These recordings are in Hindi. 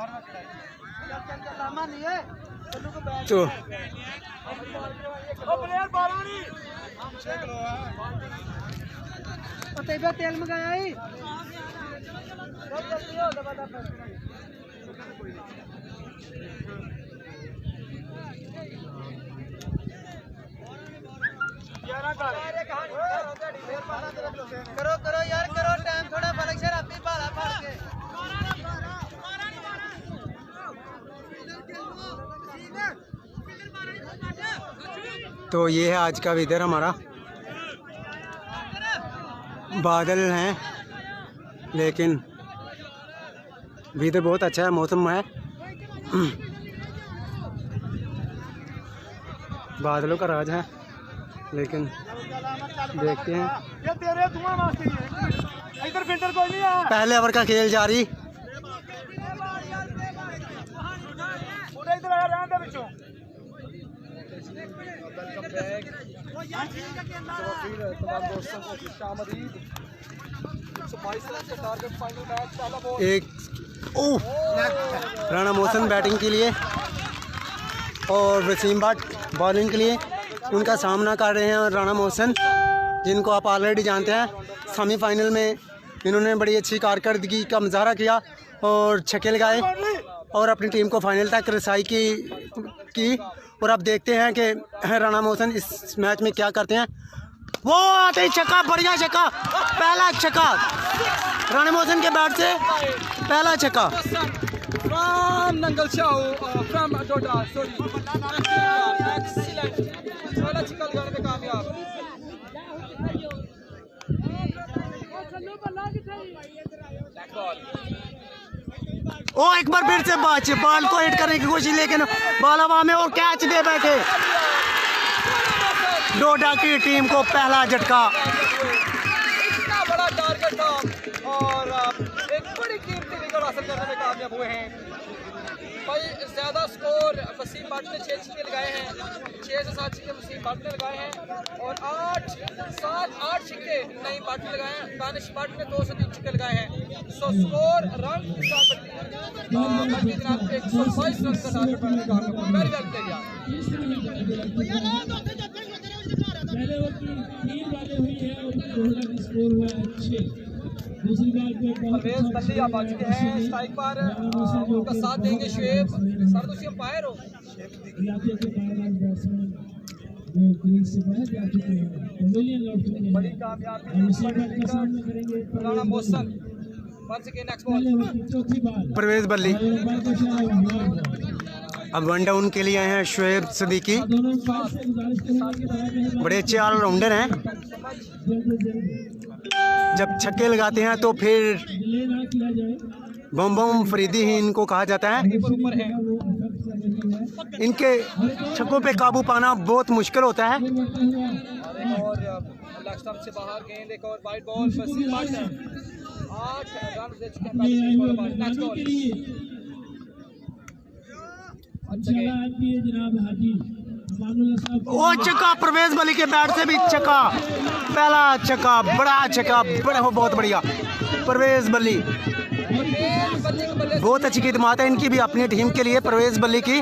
तो तेल मंगाया ही करो करो यार करो टाइम थोड़ा फर्क से अपनी भाला फाड़ के तो ये है आज का वेदर हमारा। बादल हैं लेकिन वेदर बहुत अच्छा है, मौसम है। बादलों का राज है लेकिन देखते हैं। पहले ओवर का खेल जारी। एक राणा मोहसन बैटिंग के लिए और वसीम भट्ट बॉलिंग के लिए उनका सामना कर रहे हैं। राणा मोहसन जिनको आप ऑलरेडी जानते हैं, सेमीफाइनल में इन्होंने बड़ी अच्छी कारकर्दगी का मुजाहरा किया और छक्के लगाए और अपनी टीम को फाइनल तक रसाई की। और अब देखते हैं कि राणा मोहसन इस मैच में क्या करते हैं। वो आते ही छक्का, बढ़िया छक्का, पहला छक्का राणा मोहसन के बैट से, पहला छक्का। ओ एक बार फिर से बॉल को हिट करने की कोशिश लेकिन बॉल हवा में और कैच दे बैठे। डोडा की टीम को पहला झटका। इतना बड़ा टारगेट था और एक बड़ी कीमती विकेट हासिल करने में कामयाब हुए हैं भाई। ज्यादा स्कोर वसीम भट्ट ने 6 छक्के लगाए हैं, 6 से 7 छक्के वसीम भट्ट ने लगाए हैं और 8 छक्के नईम भट्ट ने लगाए हैं। दानिश भट्ट ने 2 से 3 छक्के लगाए हैं। सो स्कोर रन बल्कि जनाब 122 रन का टारगेट बनने का वेरी वेल परवेज बल्ली आप आ चुके हैं स्ट्राइक पर, उनका साथ देंगे शुएब सर। तो अंपायर हो बड़ी कामयाबी राणा मोहसन। परवेज बल्ली अब 1 डाउन के लिए आए हैं। शुएब सिद्दीकी बड़े अच्छे ऑलराउंडर हैं। जब छक्के लगाते हैं तो फिर बम बम फरीदी ही इनको कहा जाता है। इनके छक्कों पे काबू पाना बहुत मुश्किल होता है। और स्टंप से बाहर गेंद, एक और वाइड बॉल, 8 रन दे चुके हैं। नेक्स्ट बॉल ओ छक्का, परवेज बली के बैट से भी छक्का, पहला छक्का, बड़ा छक्का, बहुत बढ़िया। परवेज बली बहुत अच्छी खिदमत है इनकी भी अपनी टीम के लिए। परवेज बली की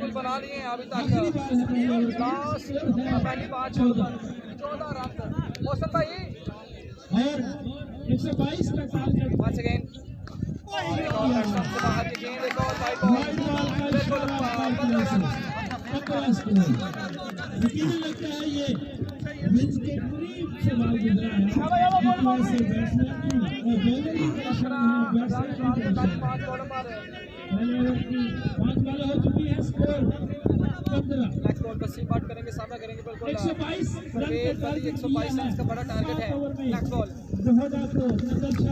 बना लिए अभी तक लास्ट पहली 14 रन। मौसम भाई और 122 का टारगेट once again बाहर की गेंद, एक और वाइड बॉल, बिल्कुल 15 रन। लगता है ये विंस के करीब से बाल गुजरा है। पहले 5 बॉल हो चुकी है। स्कोर नेक्स्ट बॉल वसीम बाट करेंगे, सामना करेंगे बिल्कुल परवेज बली। 122 रन का बड़ा टारगेट है। नेक्स्ट बॉल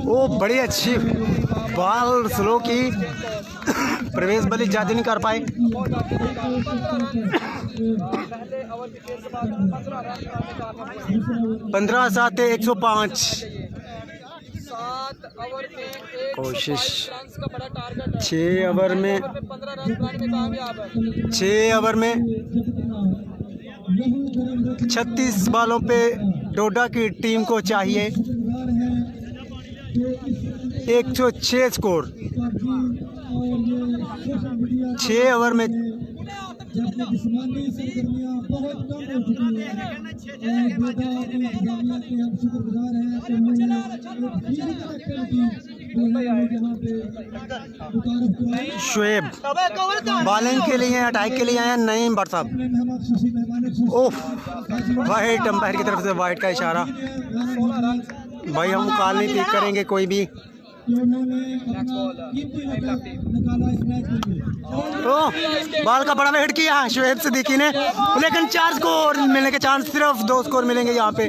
ओ बड़ी अच्छी बॉल स्लो की, प्रवेश बली ज़्यादा नहीं कर पाए। बहुत आगे बढ़ा 15 रन पहले ओवर की खेल के बाद 15 रन बनाने का कामयाब हुए हैं। 15-7 105। 7 ओवर में 122 कोशिश। रन का बड़ा टारगेट है। 6 ओवर में 15 रन बनाने में कामयाब है। 6 ओवर में 36 बॉलों पे डोडा की टीम को चाहिए 106 स्कोर। 6 ओवर में शुएब बॉलिंग के लिए अटैक के लिए आए हैं नईम भट्ट साहब। ओह वाइट, अंपायर की तरफ से वाइट का इशारा। भाई हम कॉल नहीं पिक करेंगे कोई भी। तो बॉल का बड़ा वेट किया शुएब सिद्दीकी ने, लेकिन 4 स्कोर मिलने के चांस, सिर्फ 2 स्कोर मिलेंगे यहाँ पे।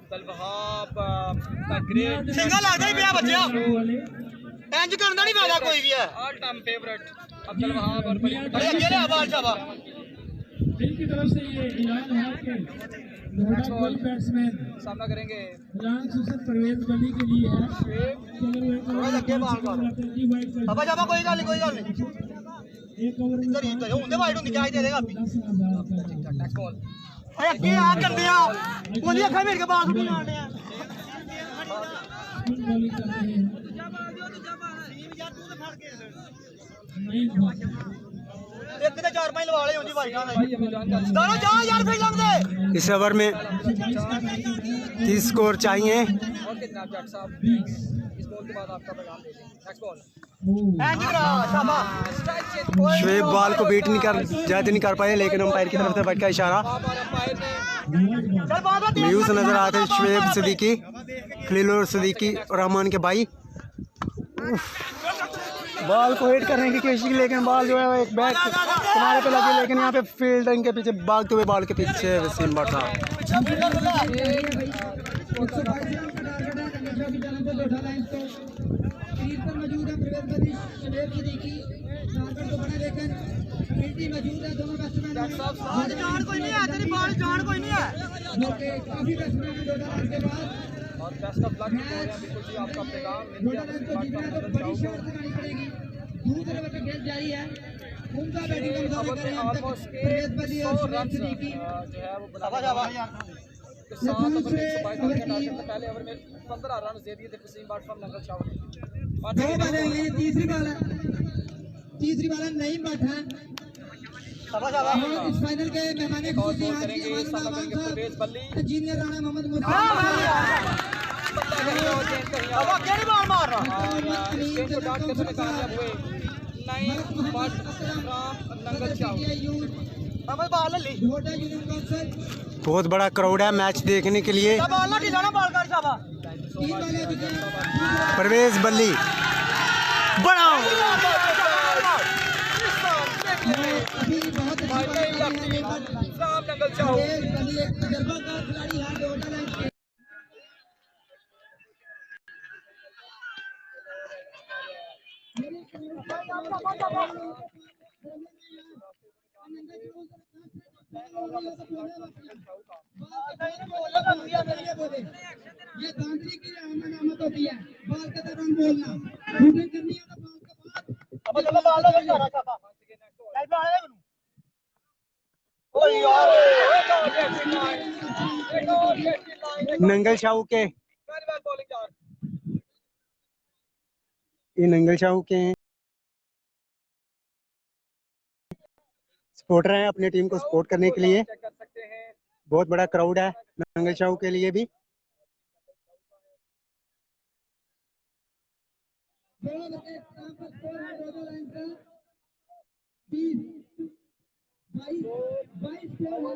अब्दुल वहाब का ग्रेट सिंगल आ जाए भैया बच्चा इंज करना नहीं पैदा कोई भी है। All time favourite Abdul Wahab और बड़ी अरे अकेले आवाज शाबा इनकी तरफ से ये ऐलान है कि कोई बैट्समैन सामना करेंगे रन सुसन परवेज बली के लिए है। थोड़ा लगे बाल का बाबा जाबा कोई गल नहीं एक ओवर में इधर ही तो होंदे वाइड होंदी क्या दे देगा अभी। नेक्स्ट बॉल अरे अगे आ कर दिया ओंदी अखा मेरे के बाल सुनी आने हैं। बॉलिंग कर रहे हैं। नहीं एक ते 4-5 लवा ले होंदी वाइड ना भाई हमें जानकारी दारो जा यार फिर लंग दे। इस ओवर में 30 स्कोर चाहिए। और कितना जट साहब इस बॉल के बाद आपका पैगाम दे दें। नेक्स्ट बॉल इंज करा शाबा स्ट्राइक चेंज शुएब बॉल को बीट नहीं कर ज़्यादा नहीं कर पाए, लेकिन अंपायर की तरफ से वाइट का इशारा। और अंपायर ने चल बात व्यूज नजर आते हैं शुएब सिद्दीकी, खलील सिद्दीकी रहमान के भाई। बॉल को हिट करने की कोशिश की, लेकिन बॉल जो है एक बैक किनारे पे लगी, लेकिन यहाँ पे फील्डिंग के पीछे भागते हुए बॉल के पीछे वसीम भट्ट साहब। जट साहब जान कोई नहीं है तेरी बॉल जान कोई नहीं है। और बेस्ट ऑफ लक बोल रहे हैं बिल्कुल जी आपका पैगाम इंडिया वसीम बाट का नजर चाहोगे। ऑलमोस्ट 100 रन जो है वो शाबा यार के साथ ओवर में 122 रन का टारगेट था। पहले ओवर में 15 रन दे दिए थे वसीम बाट फ्रॉम नंगल चाव ने। तीसरी बार नईम भट्ट है। शाबा इस फाइनल के मेहमान और बॉल करेंगे सामना करेंगे परवेज बल्ली। इंजीनियर राणा मोहम्मद शाबा केड़ी बॉल मार रहा और इस गेंद को डाट करने में कामयाब हुए नईम भट्ट फ्रॉम नंगल चाव। समझ बॉल ली ढोडा यूनियन काउंसिल बहुत बड़ा क्राउड है मैच देखने के लिए। बॉल ना ढीला ना बॉल कर शाबा तीन वाले परवेज बल्ली बड़ा अभी बहुत फ्रॉम नंगल चाव। एक तजर्बाकार खिलाड़ी है ढोडा लाइन के। ये बाउंड्री की अनामत होती है। बॉल के दौरान बोलना फील्डिंग करनी है तो बॉल के बाद अब चलो बॉल लगा शाबा चल बॉल ले मेनू ओ यार नंगल शाहू के, ये नंगल शाहू के हैं, सपोर्टर हैं अपनी टीम को सपोर्ट करने के लिए। चेक कर सकते हैं बहुत बड़ा क्राउड है नंगल शाहू के लिए भी। यहाँ पर स्कोर है ढोडा लाइन का 20 22 22 स्कोर है।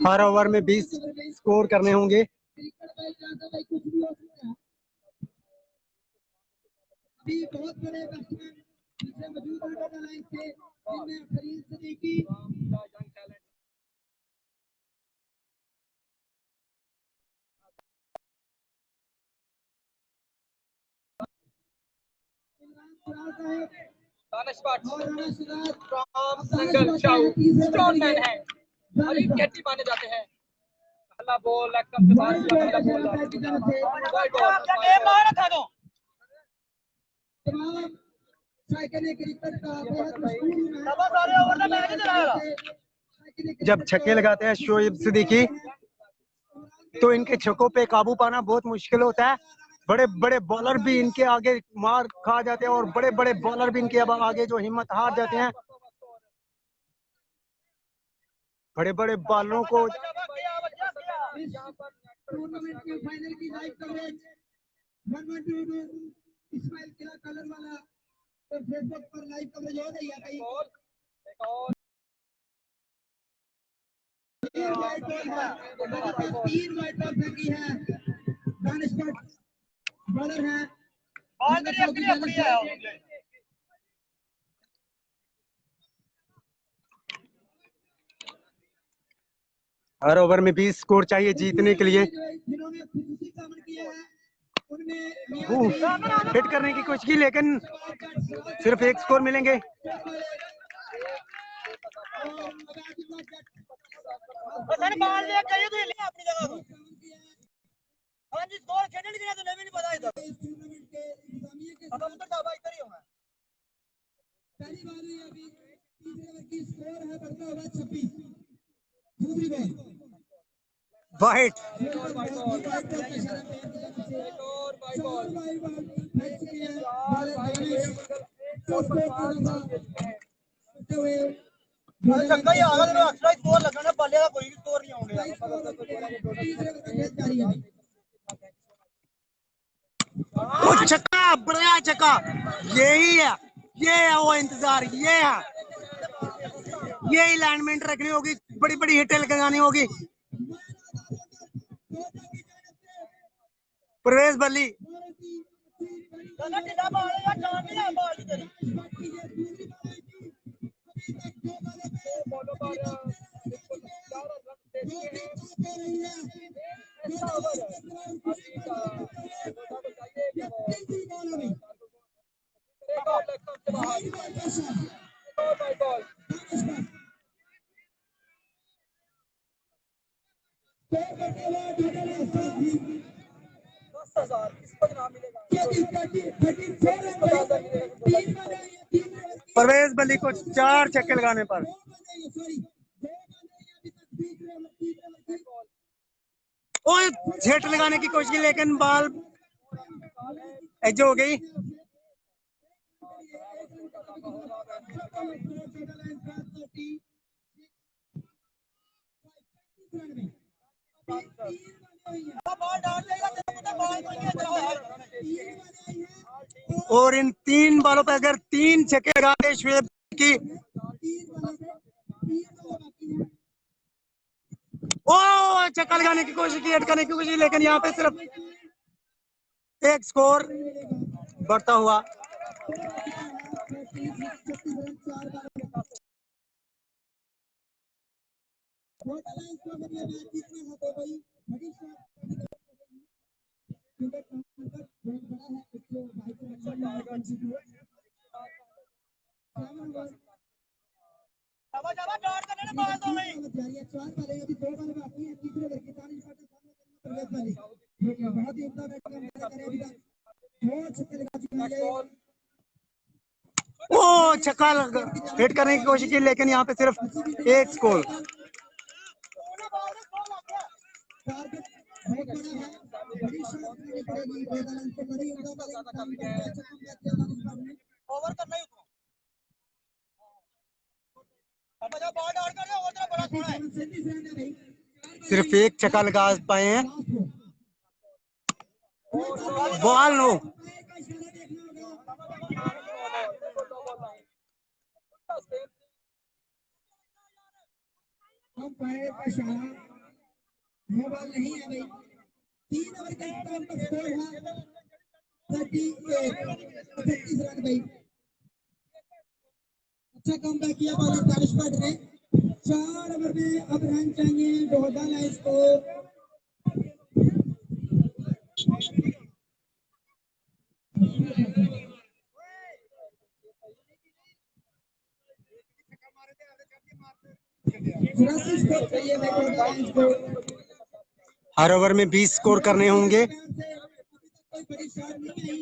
हर ओवर में 20 स्कोर करने होंगे। अभी बहुत बड़े बैट्समैन पीछे मौजूद हैं टोटल लाइन से, जिनमें फरीद सिद्दीकी, दानिश भट्ट और राणा सिराज फ्रॉम सिंगल चाउ स्ट्रॉन्ग मैन है, अली कैटी माने जाते हैं। पहला बॉल लेग स्टंप पे मार दिया, पहला बॉल वाइड बॉल था दो। तमाम साइकिल क्रिकेट का बेहद मशहूर जब छक्के लगाते हैं शोएब सिद्दीकी तो इनके छक्कों पे काबू पाना बहुत मुश्किल होता है। बड़े बड़े बॉलर भी इनके आगे मार खा जाते हैं और बड़े बड़े बॉलर भी इनके आगे जो हिम्मत हार जाते हैं। बड़े बड़े बॉलरों को टूर्नामेंट के फाइनल की लाइव कवरेज 112 इस्माइल किला कलर वाला और फेसबुक पर लाइव कवरेज हो रही है भाई। तीन वाइड बॉल फेंकी है दानिश भट्ट, बॉलर है हर ओवर में 20 स्कोर चाहिए जीतने के लिए। जिन्होंने खुशी का अमल किया है उनमें हिट करने की कोशिश की लेकिन सिर्फ 1 स्कोर मिलेंगे। पहली बारी अभी तीसरे ओवर की स्कोर है बढ़ता हुआ 26। दूसरी बॉल वाइड छक्का ही आगा तेरे एक्स्ट्रा स्कोर लगना पाले का कोई भी स्कोर नहीं आउंडे वो छक्का, बड़ा छक्का, यही है, ये है वो इंतजार, ये है, यही लाइनमेंट रखनी होगी, बड़ी बड़ी हिटें लगानी होगी। परवेज बल्ली परवेज बल्ली को 4 छक्के लगाने पर और हिट लगाने की कोशिश की लेकिन बॉल एज हो गई। और इन 3 बॉलों पे अगर 3 छक्के लगा दे शोएब की, ओ छक्का लगाने की कोशिश की, अटकाने की कोशिश, लेकिन यहाँ पे सिर्फ 1 स्कोर बढ़ता हुआ। ओ छक्का हिट करने की कोशिश की लेकिन यहाँ पे सिर्फ 1 स्कोर। ओवर करना ही बॉल डाउन कर दे और तेरा बड़ा थोड़ा है। सिर्फ 1 छक्का लगा पाए हैं। बॉल नो अंपायर का इशारा, नो बॉल नहीं है भाई। 3 ओवर का स्कोर का स्कोर है 38 रन भाई। अच्छा कम बैक किया बॉलर दानिश भट्ट ने। 4 ओवर में अब रन चाहिए डोडा लाइन्स को। चौरासी स्कोर चाहिए भाई डोडा लाइन्स को। हर ओवर में 20 स्कोर करने होंगे। कोई बड़ी शॉट नहीं आई,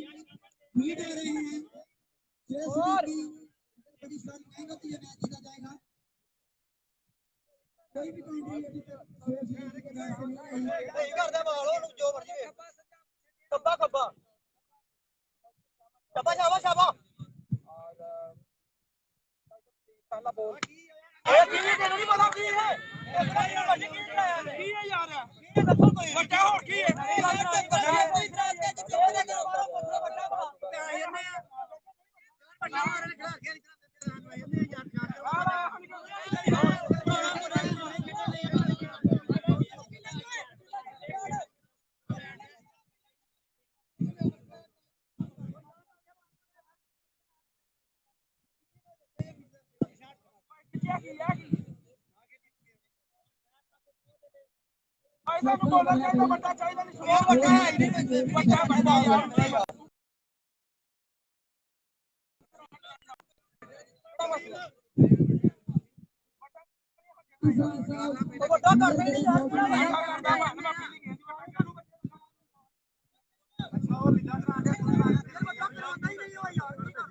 लीड हो रहे हैं। बड़ी शॉट नहीं होती है, मैच जीता जाएगा। कोई भी काउंट्री के मैच से नहीं आई। नहीं करदा बाल ਉਹਨੂੰ ਜੋ ਮਰਜੀ ਵੇ ਖੱਬਾ ਖੱਬਾ शाबा शाबा शाबा और पहला बॉल ਓਏ ਕੀ ਤੈਨੂੰ ਨਹੀਂ ਪਤਾ ਕੀ ਹੈ ਇਹ ਵੱਡੀ ਕੀ ਚੜਾਇਆ ਨੇ ਕੀ ਹੈ ਯਾਰ ਕੀ ਦੱਸੋ ਕੋਈ ਵੱਡਾ ਹੋਰ ਕੀ ਹੈ ਕੋਈ ਇਤਰਾਜ਼ ਤੇ ਚੁੱਪ ਨਾ ਕਰੋ ਵੱਡਾ ਬੜਾ ਪੈ ਜੰਨੇ ਆ ਵੱਡਾ ਮਾਰਨ ਖਿਲਾ ਕੇ ਜੰਨੇ ਯਾਰ ਨੂੰ ਬੋਲਣਾ ਚਾਹੀਦਾ ਵੱਡਾ ਚਾਹੀਦਾ ਨਹੀਂ ਸੁਣੋ ਵੱਡਾ ਹੈ ਨਹੀਂ ਵੱਡਾ ਬੰਦਾ ਯਾਰ ਵੱਡਾ ਕਰਦੇ ਨਹੀਂ ਯਾਰ ਅੱਛਾ ਉਹ ਵਿਦਾ ਕਰਾਉਂਦੇ ਵੱਡਾ ਕਰਾਉਂਦਾ ਹੀ ਨਹੀਂ ਉਹ ਯਾਰ ਵੱਡਾ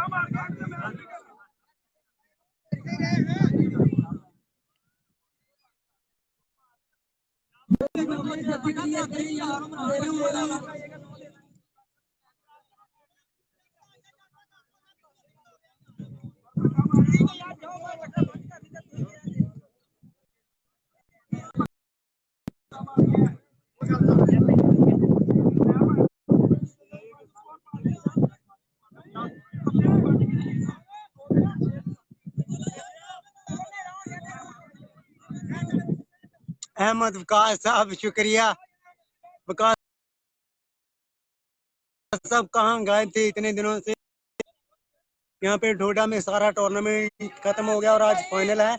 ਮਾਰ ਗਿਆ अहमद वकास साहब शुक्रिया। वकास साहब कहाँ गए थे इतने दिनों से। यहाँ पे ढोडा में सारा टूर्नामेंट खत्म हो गया और आज फाइनल है।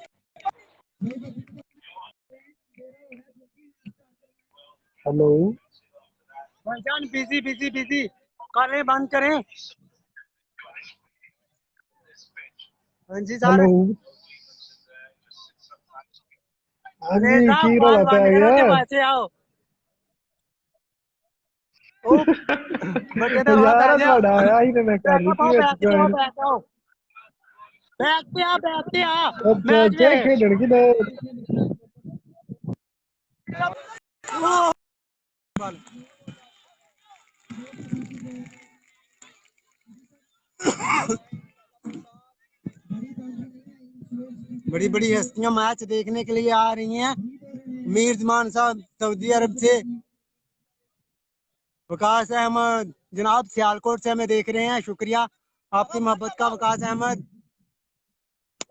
हेलो भाईजान बिजी बिजी बिजी करें बंद करें। हाँ जी सर। हेलो हाँ जी की रोला पे आ गया आओ बच्चे तो यार बहुत ਤੁਹਾਡਾ ਆਇਆ ਹੀ ਤੇ ਮੈਂ ਕਰ ਰਹੀ ਸੀ ਵਿੱਚ ਜੁਆਇਨ बैठते आ ਉਹ ਜੇ ਖੇਡਣ ਕਿ बड़ी बड़ी हस्तियां मैच देखने के लिए आ रही हैं। मीर जमान साहब सऊदी अरब से, वकास अहमद जनाब सियालकोट से हमें देख रहे हैं। शुक्रिया आपकी मोहब्बत का वकास अहमद।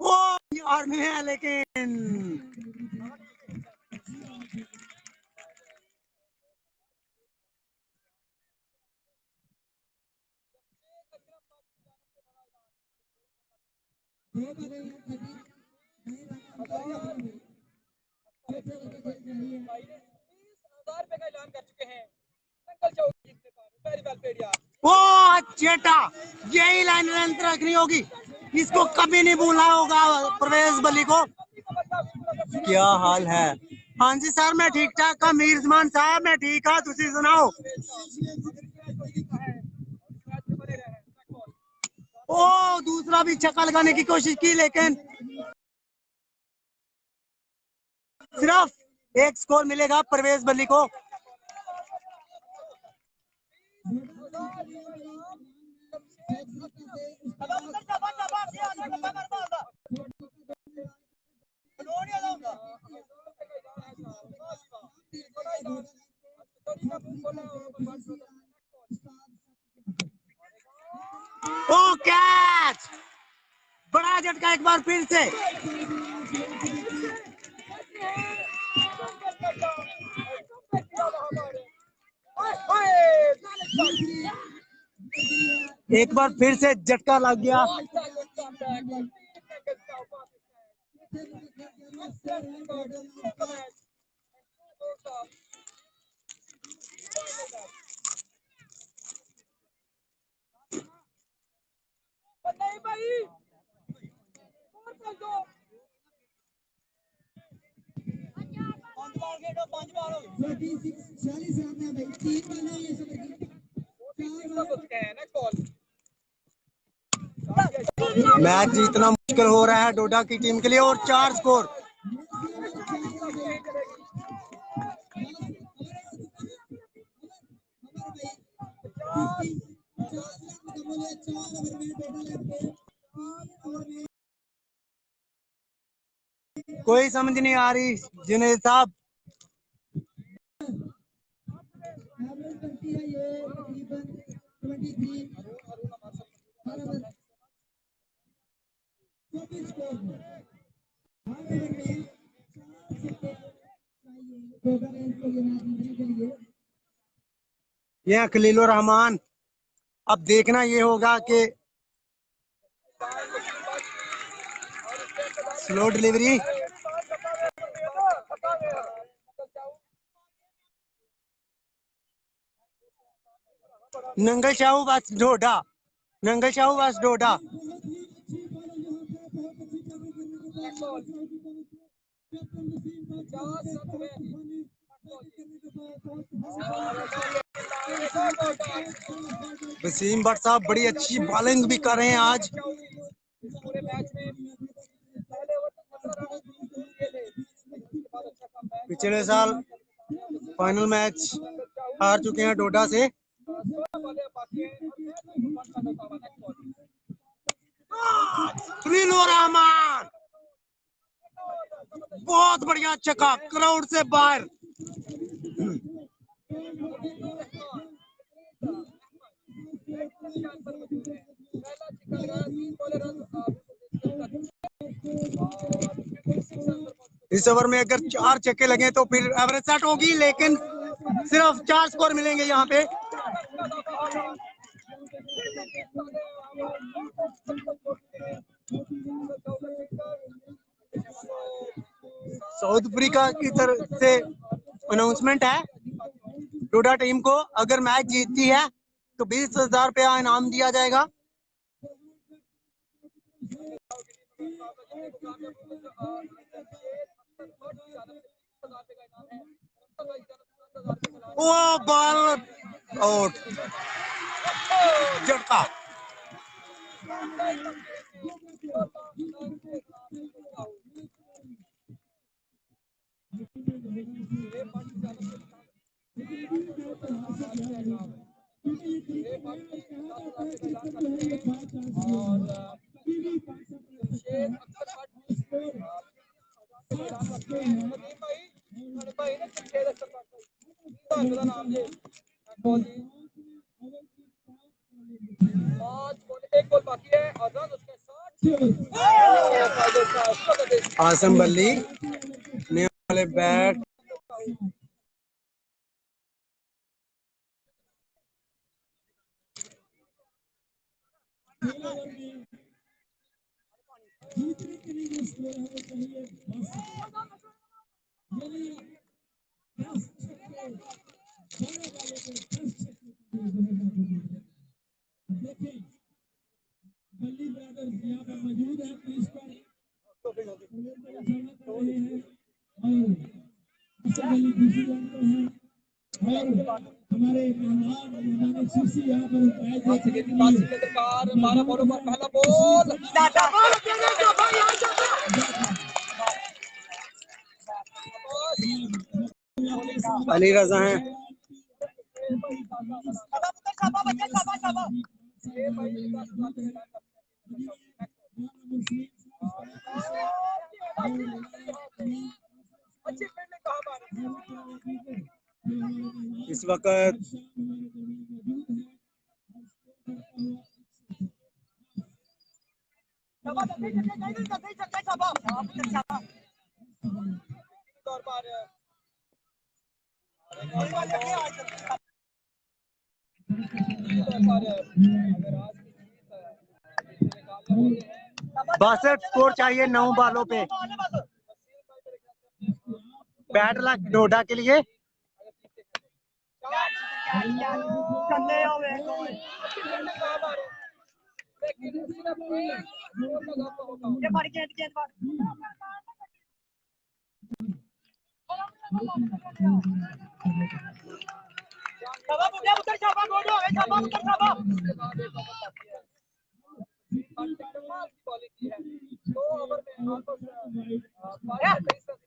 ओ यार में है लेकिन का ऐलान कर चुके हैं अंकल चौक जीतने पर वेरी वेल प्लेड यार ओ चेटा यही लाइन निरंतर रखनी होगी। इसको कभी नहीं भूलना होगा परवेज बली को। क्या हाल है? हाँ जी सर मैं ठीक ठाक हूँ। मीर जमान साहब मैं ठीक हाँ तुसी सुनाओ। ओ दूसरा भी छक्का लगाने की कोशिश की लेकिन सिर्फ एक स्कोर मिलेगा परवेज बली को। ओ कैच बड़ा झटका एक बार फिर से। एक बार फिर से झटका लग गया। नहीं भाई, मैच जीतना मुश्किल हो रहा है डोडा की टीम के लिए और 4 स्कोर। कोई समझ नहीं आ रही जुनैद साहब। एवरेज करती है ये तकरीबन 23 24 स्कोर में। हर ओवर में 4 छक्के चाहिए टोटल रन के लिए, मैच जीतने के लिए। ये खलीलुर रहमान। अब देखना ये होगा कि स्लो डिलीवरी, नंगल शाहू बस डोडा, नंगल शाहू बस डोडा। वसीम भट्ट साहब बड़ी अच्छी बॉलिंग भी कर रहे हैं आज। पिछले साल फाइनल मैच हार चुके हैं डोडा से। खलीलुर रहमान बहुत बढ़िया छक्का, क्राउड से बाहर। इस ओवर में अगर 4 छक्के लगे तो फिर एवरेज सेट होगी, लेकिन सिर्फ 4 स्कोर मिलेंगे यहाँ पे। साउथ अफ्रीका की तरफ से अनाउंसमेंट है डोडा टीम को, अगर मैच जीतती है तो 20,000 रुपया इनाम दिया जाएगा। वो बॉल आउट, झटका। एक गोल बाकी है और रन उसके साथ आसम बल्ली ने वाले बैट जीतने के लिए जो स्कोर है वो चाहिए 10 छक्के, बड़े वाले को 10 छक्के। देखें बल्ली ब्रदर्स यहाँ पर मौजूद है क्रीज पर, कर रहे हैं और असद अली दूसरी लाइन पर है और हमारे मेहमान मेहमान सीसी यहाँ पर मैच देखने के लिए 12 बॉलों पर पहला बॉल अली रजा हैं। इस वक्त तौर पर बस स्कोर चाहिए 9 बालों पे। बैड लक डोडा के लिए।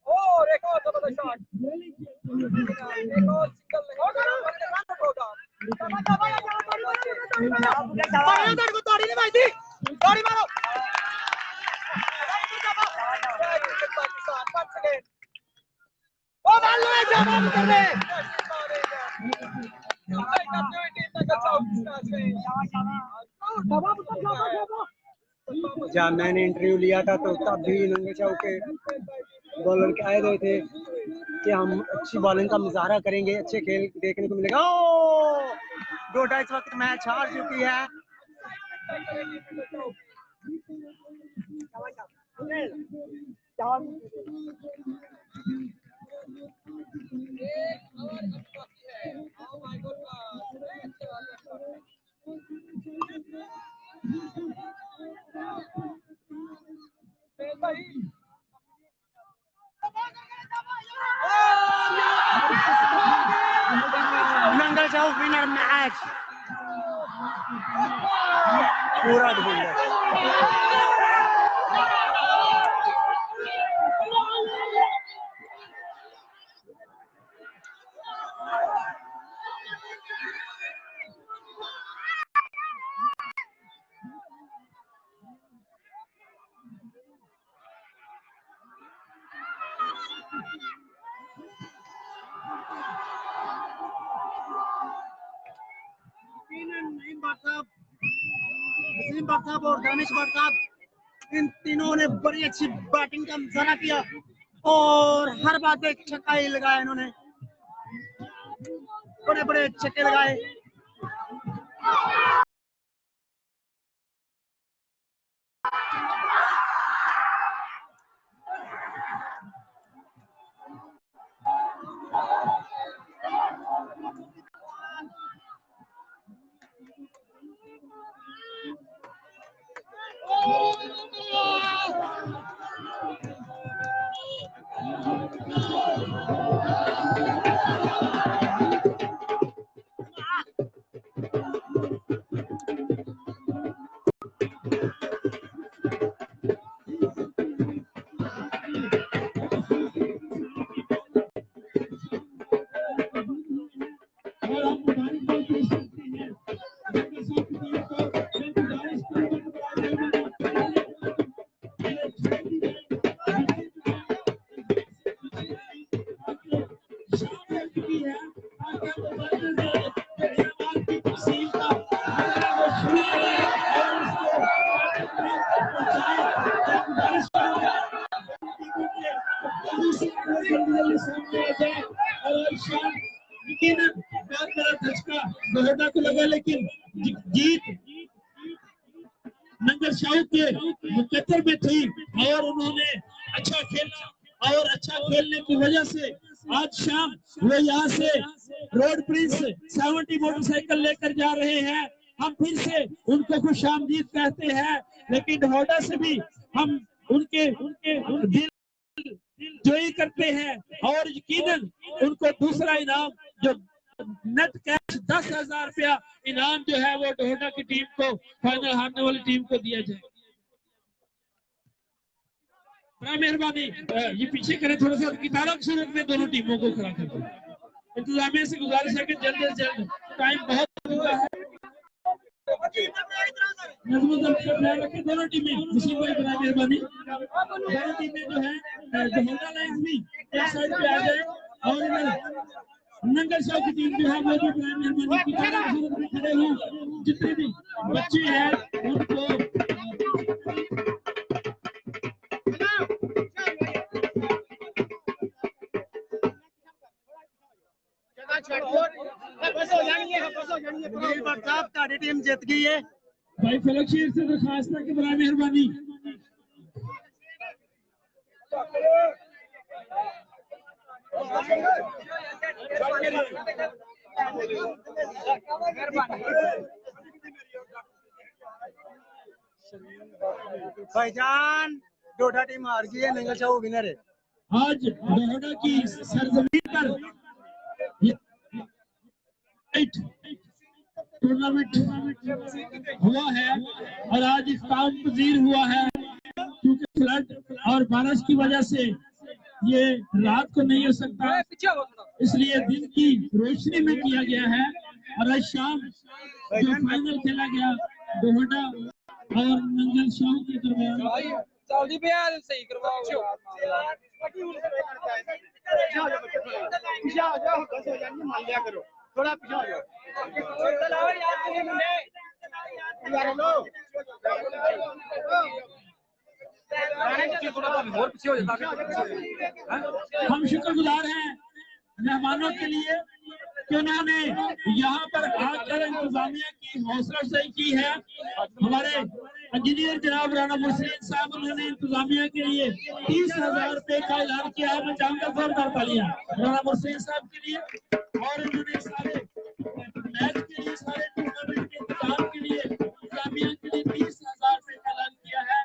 और एक और जबरदस्त शॉट, एक और सिंगल जब मैंने इंटरव्यू लिया था तो तब भी नंगे चाव के बॉलर कह रहे थे कि हम अच्छी बॉलिंग का मुजाहरा करेंगे, अच्छे खेल देखने को मिलेगा। डोडा इस वक्त मैच हार चुकी है। नंगा चाव विनर मैच पूरा ढूंढ वसीम भट्ट साहब और दानिश भट्ट साहब, इन तीनों ने बड़ी अच्छी बैटिंग का मुजाहरा किया और हर बात पे छक्का ही लगाया इन्होंने, बड़े बड़े छक्के लगाए। डोडा को लगा, लेकिन जीत नंगर शाह के मुकद्दर में थी और उन्होंने अच्छा खेला और अच्छा खेलने की वजह से आज शाम वो यहाँ से रोड प्रिंस 70 मोटरसाइकिल लेकर जा रहे हैं। हम फिर से उनको खुशामदीद कहते हैं, लेकिन डोडा से भी हम उनके दिल जोई करते हैं और यकीनन उनको दूसरा इनाम जो नेट कैश 10,000 रुपया इनाम जो है वो डोडा की टीम को, फाइनल हारने वाली टीम को दिया जाए। बड़ा मेहरबानी ये पीछे करें थोड़ा सा, कितारों की सूरत में दोनों टीमों को खड़ा कर दो। इंतजामिया से गुजारिश है कि जल्द से जल्द, टाइम बहुत हुआ है। दोनों टीमें मुस्लिम भाई बड़ा मेहरबानी, दोनों टीमें जो है होंडा लाइन्स भी एक साइड पे आ जाए और नंगर शाह की टीम जो है वो भी बड़ा मेहरबानी की सूरत में खड़े हो। जितने भी बच्चे हैं उनको ताड़ी टीम जीत गई है। भाई फलक शेर से दरखास्त है कि बराए मेहरबानी भाईजान डोडा टीम हार गई है, नंगल शाह विनर है। आज डोडा की सरजमीन पर टूर्नामेंट हुआ है और आज इख्तिताम पजीर हुआ है। क्योंकि फ्लड और बारिश की वजह से ये रात को नहीं हो सकता, इसलिए दिन की रोशनी में किया गया है। और आज शाम जो फाइनल खेला गया डोडा और नंगल शाह के दरमियान, जल्दी पे यार सही करवाओ। थोड़ा पीछे हो जाओ हम शुक्रगुजार हैं मेहमानों के लिए कि उन्होंने यहाँ पर आकर इंतजामिया की हौसला अफजाई की है। हमारे इंजीनियर जनाब राना मुर्सलीन साहब, उन्होंने इंतजामिया के लिए 30,000 रुपए का ऐलान किया है। मैं चाहूंगा जोरदार तालियां राना मुर्सलीन साहब के लिए। और उन्होंने सारे मैच के लिए, सारे टूर्नामेंट के इंतजाम के लिए इंतजामिया के लिए 30,000 रुपए का ऐलान किया है।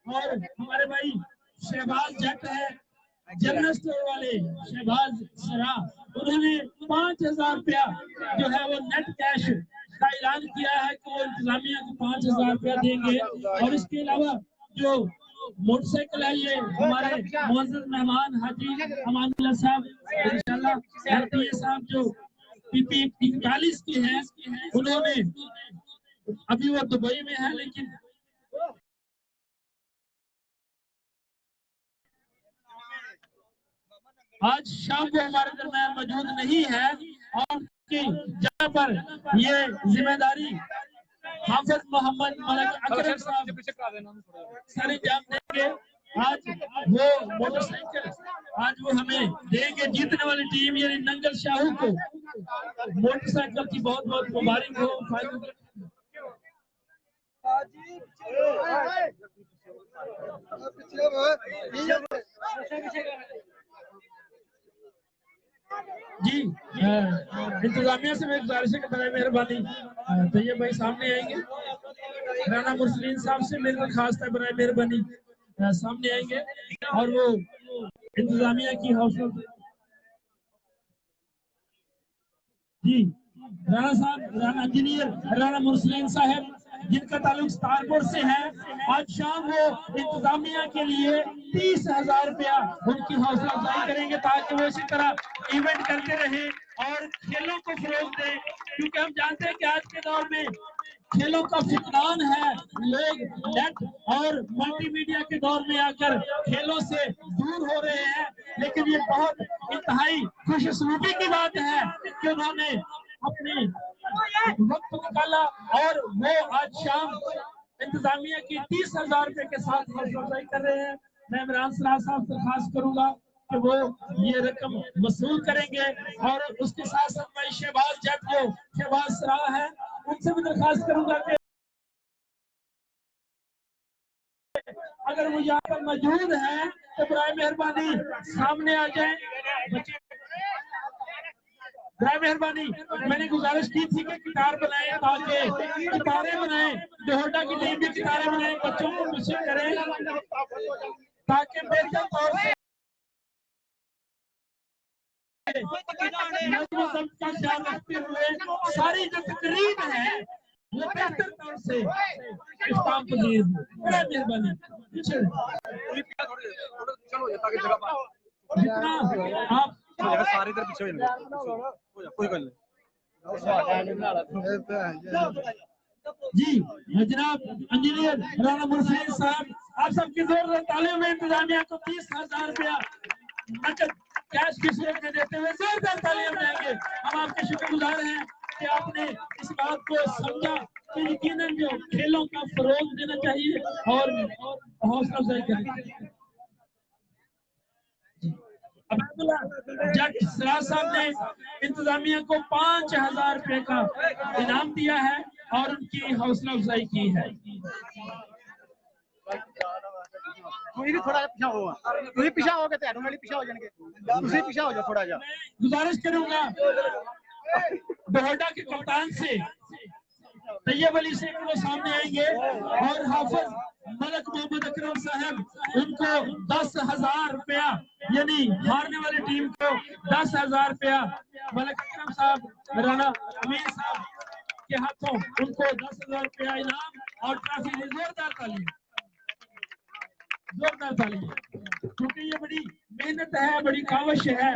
और हमारे भाई शहबाज जट है, जनरल स्टोर वाले शहबाज सरा, उन्होंने 5,000 रुपया जो है वो नेट कैश का ऐलान किया है कि वो इंतजामिया को 5,000 रुपया देंगे। और इसके अलावा जो मोटरसाइकिल है, ये हमारे मुअज़्ज़ज़ मेहमान हाजी अमानुल्लाह साहब इंशाल्लाह साहब जो PP 41 के हैं, उन्होंने अभी वो दुबई में है, लेकिन आज शाम को हमारे दरमियान मौजूद नहीं है और उनकी जगह पर ये जिम्मेदारी हाफिज मोहम्मद मलक अकरम साहब सर अंजाम देंगे। आज वो मोटरसाइकिल आज वो हमें देंगे। जीतने वाली टीम यानी नंगल शाहू को मोटरसाइकिल की बहुत बहुत मुबारक हो। जी इंतजामिया से मैं गुजारिश है कि बराए मेहरबानी तैयब भाई सामने आएंगे। राना मुर्सलीन साहब से मेरी दरखास्त है बराए मेहरबानी सामने आएंगे और वो इंतजामिया की हौसला। जी राना साहब, राना इंजीनियर राना मुर्सलीन साहब जिनका ताल्लुक स्टारपोर्ट से है, आज शाम वो इंतजामिया के लिए 30,000 रुपया उनकी हौसला अफजाई करेंगे ताकि वो इसी तरह इवेंट करते रहे और खेलों को फरोग दें। क्योंकि हम जानते हैं कि आज के दौर में खेलों का फुकरान है। लोग नेट और मल्टीमीडिया के दौर में आकर खेलों से दूर हो रहे हैं, लेकिन ये बहुत इंतहाई खुशनसीबी की बात है कि उन्होंने अपने वक्त निकाला और वो आज शाम इंतजामिया की 30,000 रुपए के साथ हौसला अफजाई कर रहे हैं। मैं इमरान सराह साहब से दरखास्त करूंगा कि वो ये रकम वसूल करेंगे और उसके साथ साथ मैं शहबाज जट जो शहबाज सराह है उनसे भी दरखास्त करूंगा कि अगर वो यहाँ पर मौजूद है तो बराए मेहरबानी सामने आ जाए। बराए मेहरबानी मैंने गुजारिश की थी कि कितार बनाए, ताकि कितारें बनाए, डोडा की टीम भी कितारें बनाए, बच्चों को पीछे करें ताकि बेहतर तौर से का ख्याल रखते हुए सारी जो तकरीब है वो बेहतर तौर से इख्तिताम पजीर हो। बराए मेहरबानी पीछे जितना आप सारे इधर पीछे हो कोई गल जी जनाब इंजीनियर राना मुर्सलीन साहब, आप सबकी जोरदार तालियों में इंतजामिया को 30,000 रुपया नकद कैश की सूरत में देते हुए जोरदार तालियां बजाएंगे। हम आपके शुक्रगुजार हैं कि आपने इस बात को समझा कि यकीनन जो खेलों का फरोग देना चाहिए और हौसला अफजाई करें। अब्दुल्ला जज सराज साहब ने इंतजामिया को 5000 रुपए का इनाम दिया है और उनकी हौसला अफजाई की है। गुजारिश करूंगा बहोडा के कप्तान से तैयब अली शेख को सामने आएंगे और हाफिज मलक मोहम्मद अकरम साहब उनको 10,000 रुपया यानी हारने वाली टीम को 10,000 रुपया मलक अकरम साहब राना अमीर साहब के हाथों उनको 10,000 रुपया इनाम और ट्रॉफी। जोरदार ताली क्योंकि ये बड़ी मेहनत है, बड़ी काविश है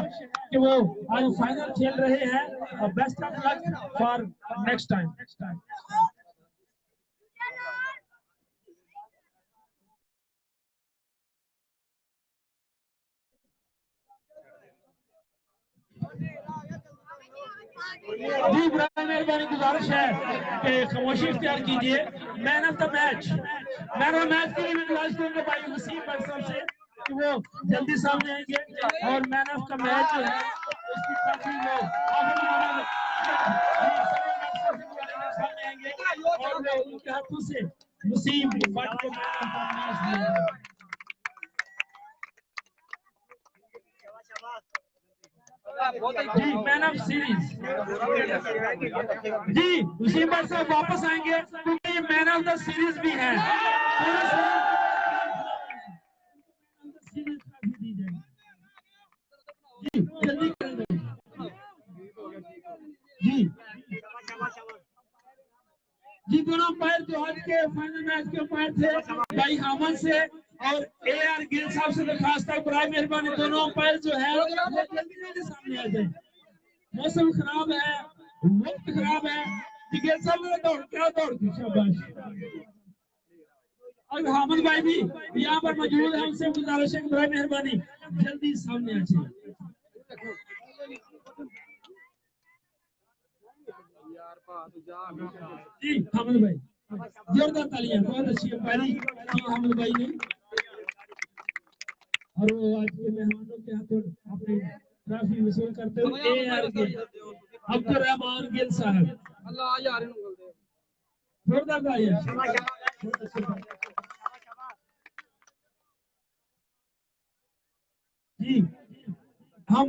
कि वो आज फाइनल खेल रहे हैं और best of luck for next time. जी बड़ी मेहरबानी गुजारिश है कि खामोशी इख्तियार कीजिए। मैन ऑफ द मैच के लिए मैं गुजारिश करूंगा भाई वसीम भाई साहब से कि वो जल्दी सामने आएंगे और मैन ऑफ द मैच जो है उसकी ट्रॉफी वो सामने आएंगे और वो उनके हाथों से वसीम भट्ट को मैन ऑफ द मैच दिया। जी मैन ऑफ सीरीज जी उसी बार से वापस आएंगे क्योंकि ये मैन ऑफ द सीरीज भी है। जी जल्दी जी जी दोनों अंपायर जो आज के फाइनल मैच के अंपायर थे भाई हामद से और AR गिल साहब से दरखास्त है बराए मेहरबानी दोनों अंपायर जो है जल्दी सामने आ जाए। मौसम खराब है, वक्त खराब है, गिल साहब ने दौड़ की शाबाश। और हामिद भाई भी यहाँ पर मौजूद है, उनसे गुजारिश है बराए मेहरबानी जल्दी सामने आ जाए। जी हामिद भाई जोरदार तालियां, बहुत अच्छी अंपायरी की हामिद भाई ने और वो आज के मेहमानों के हाथों अपनी ट्रॉफी वसूल करते हुए AR गिल अब्दुल रहमान गिल साहब जोरदार तालियां। जी हम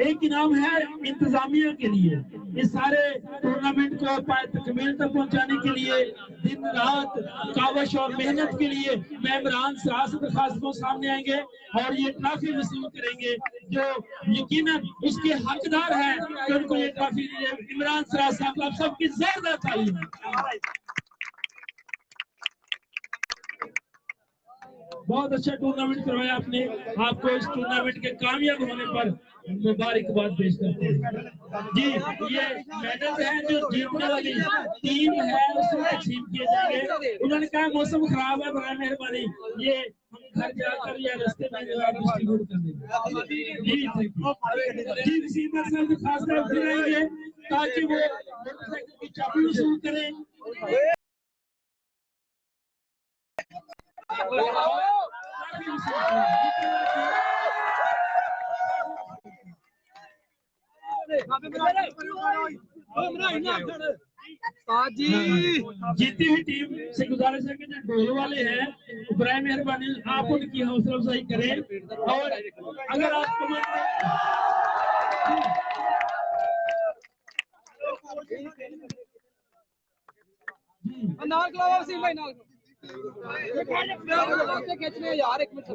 एक इनाम है इंतजामिया के लिए इस सारे टूर्नामेंट को तकमील तक पहुंचाने के लिए दिन रात काविश और मेहनत के लिए मैं इमरान सराज से दरखास्त को सामने आएंगे और ये ट्रॉफी वसूल करेंगे जो यकीनन उसके हकदार है कि उनको ये ट्रॉफी इमरान सराज साहब आप सबकी जोरदार तालियां। बहुत अच्छा टूर्नामेंट करवाया आपने, आपको इस टूर्नामेंट के कामयाब होने पर मुबारकबाद पेश करते हैं। जी ये मेडल है जो जीतने वाली टीम है उसमें तकसीम किए जाएंगे। उन्होंने कहा मौसम खराब है बड़ा मेहरबानी ये हम घर जाकर या रास्ते में डिस्ट्रीब्यूट कर देंगे। जी रिसीवर साहब खास तौर से रहेंगे ताकि वो मोटरसाइकिल की चाबी वसूल करें। जीती हुई टीम से गुजारिश है कि जो ढोल वाले हैं बराए मेहरबानी आप उनकी हौसला अफजाई करें और अगर आप खींचने यार एक मिनट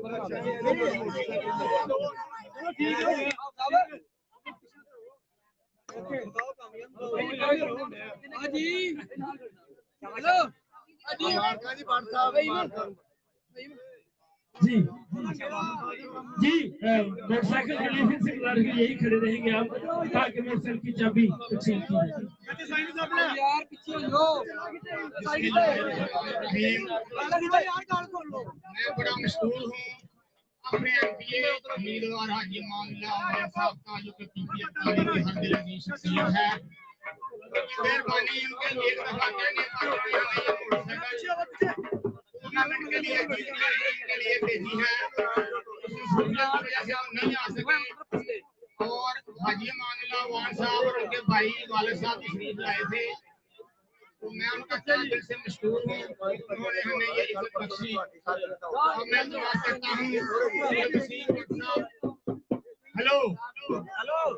जी जी मोटरसाइकिल के लिए फिर से यही खड़े रहेंगे आप ताकि मोटरसाइकिल की चाबी तकसीम की यार पीछे लो मैं बड़ा मशहूर हूँ अपने MPA उम्मीदवार हाजी मामला साहब का जो कि हर दिल की शख्सियत है मेहरबानी उनके एक दफा कहने पर टूर्नामेंट के लिए भेजी है, सूचना की वजह से हम नहीं आ सके। और हाजी मामला वान साहब और उनके भाई वाले साहब तशरीफ लाए थे, तो मैं उनका तहे दिल से मशहूर हूँ, उन्होंने हमें ये इज्जत बख्शी। और मैं दुआ करता हूँ हेलो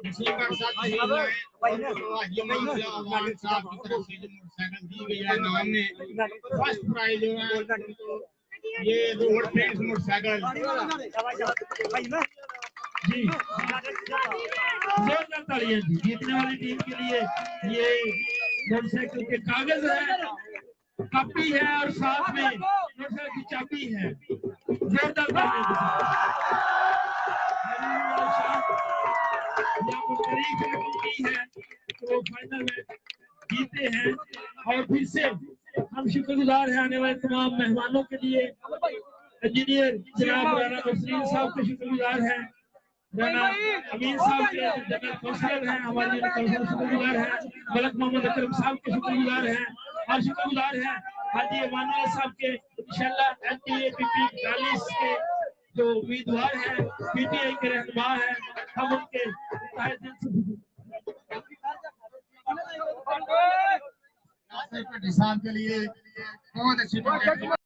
नसीम भट्ट साहब तशरीफ लाए, हाजी मामला वान साहब की तरफ से जो मोटरसाइकिल दी गई है नाम में, फर्स्ट प्राइज जो है ये रोड प्रिंस मोटरसाइकिल जी जोरदार तालियां जी। जीतने वाली टीम के लिए ये मोटरसाइकिल के कागज है, कॉपी है और साथ में मोटरसाइकिल की चाबी है। जोरदार तालियां के साथ है तो फाइनल में जीते हैं। और फिर से हम शुक्रगुजार हैं आने वाले तमाम मेहमानों के लिए। इंजीनियर जनाब राना नसरीन साहब के शुक्रगुजार हैं, राना अमीन साहब के जनरल काउंसलर हैं, हमारे काउंसलर शुक्रगुजार हैं, मलक मोहम्मद अकरम साहब के शुक्रगुजार हैं, और शुक्रगुजार हैं हाजी अमानुल्लाह साहब के। इंशाल्लाह NTA-PP 40 के जो उम्मीदवार हैं, PTI के रहनुमा हैं, हम उनके तहे दिल से नासिर भट्टी साहब के लिए बहुत अच्छी